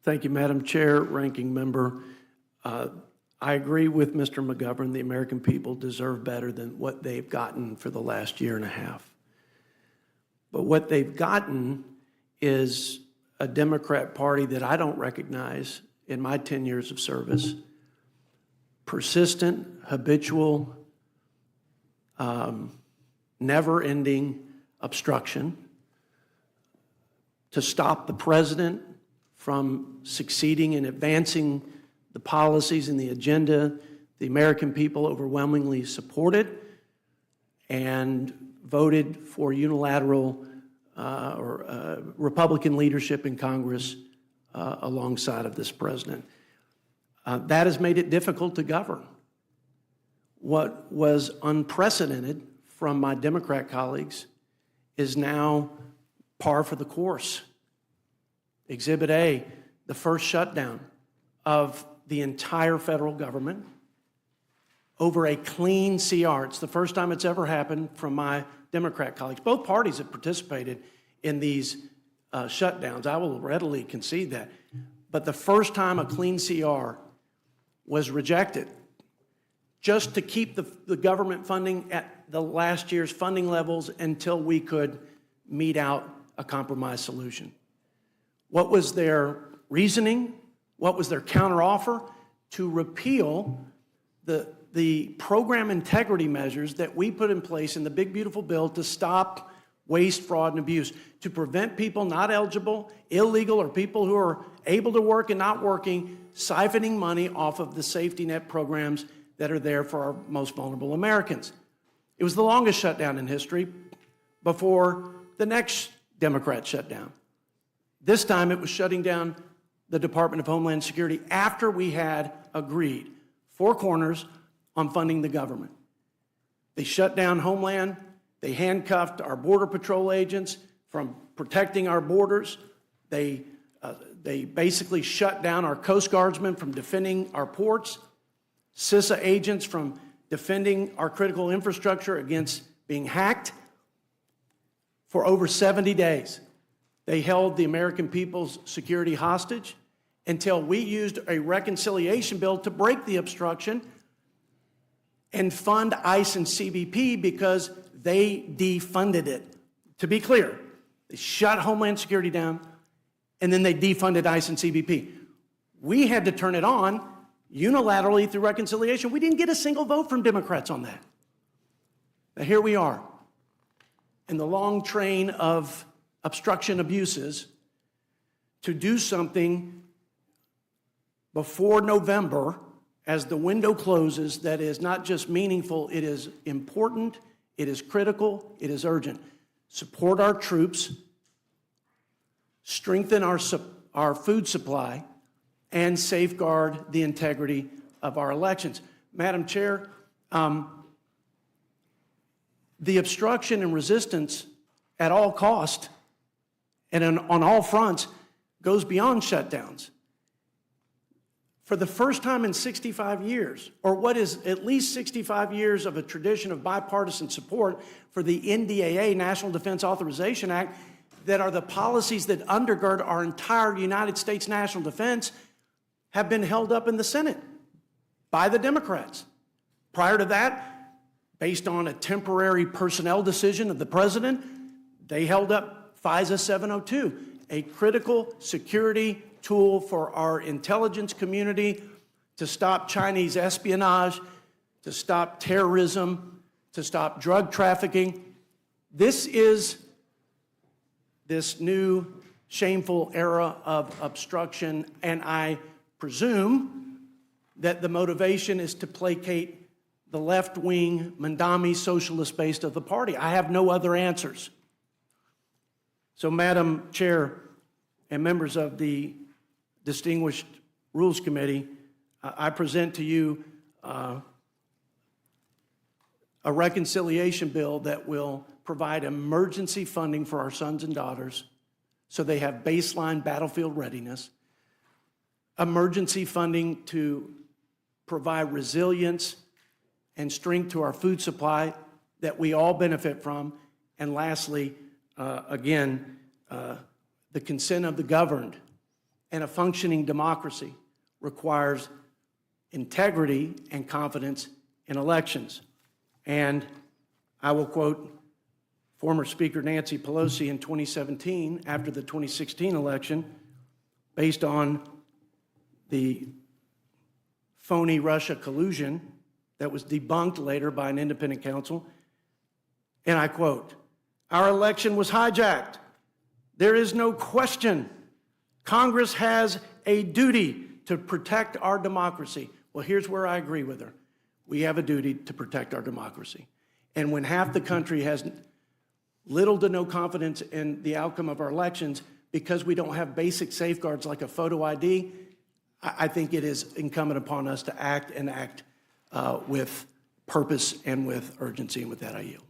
Thank you, Madam Chair, Ranking Member. I agree with Mr. McGovern. The American people deserve better than what they've gotten for the last year and a half. But what they've gotten is a Democrat Party that I don't recognize in my 10 years of service. Persistent, habitual, never-ending obstruction to stop the president from succeeding in advancing the policies and the agenda the American people overwhelmingly supported and voted for unilateral Republican leadership in Congress alongside of this president. That has made it difficult to govern. What was unprecedented from my Democrat colleagues is now par for the course. Exhibit A, the first shutdown of the entire federal government over a clean CR. It's the first time it's ever happened from my Democrat colleagues. Both parties have participated in these shutdowns. I will readily concede that. But the first time a clean CR was rejected just to keep the government funding at the last year's funding levels until we could mete out a compromise solution. What was their reasoning? What was their counteroffer? To repeal the program integrity measures that we put in place in the big, beautiful bill to stop waste, fraud, and abuse, to prevent people not eligible, illegal, or people who are able to work and not working, siphoning money off of the safety net programs that are there for our most vulnerable Americans. It was the longest shutdown in history before the next Democrat shutdown. This time it was shutting down the Department of Homeland Security after we had agreed, four corners, on funding the government. They shut down Homeland. They handcuffed our Border Patrol agents from protecting our borders. They basically shut down our Coast Guardsmen from defending our ports, CISA agents from defending our critical infrastructure against being hacked. For over 70 days, they held the American people's security hostage until we used a reconciliation bill to break the obstruction and fund ICE and CBP because they defunded it. To be clear, they shut Homeland Security down and then they defunded ICE and CBP. We had to turn it on unilaterally through reconciliation. We didn't get a single vote from Democrats on that. Now here we are in the long train of obstruction abuses to do something before November as the window closes that is not just meaningful, it is important, it is critical, it is urgent. Support our troops, strengthen our food supply, and safeguard the integrity of our elections. Madam Chair, the obstruction and resistance at all cost and on all fronts goes beyond shutdowns. For the first time in 65 years, or what is at least 65 years of a tradition of bipartisan support for the NDAA, National Defense Authorization Act, that are the policies that undergird our entire United States national defense, have been held up in the Senate by the Democrats. Prior to that, based on a temporary personnel decision of the president, they held up FISA 702, a critical security tool for our intelligence community to stop Chinese espionage, to stop terrorism, to stop drug trafficking. This is this new shameful era of obstruction, and I presume that the motivation is to placate the left-wing Mandami socialist base of the party. I have no other answers. So, Madam Chair and members of the Distinguished Rules Committee, I present to you a reconciliation bill that will provide emergency funding for our sons and daughters so they have baseline battlefield readiness, emergency funding to provide resilience and strength to our food supply that we all benefit from, and lastly, the consent of the governed and a functioning democracy requires integrity and confidence in elections. And I will quote former Speaker Nancy Pelosi in 2017 after the 2016 election, based on the phony Russia collusion that was debunked later by an independent counsel. And I quote, "Our election was hijacked. There is no question. Congress has a duty to protect our democracy." Well, here's where I agree with her. We have a duty to protect our democracy. And when half the country has little to no confidence in the outcome of our elections because we don't have basic safeguards like a photo ID, I think it is incumbent upon us to act and act with purpose and with urgency. And with that, I yield.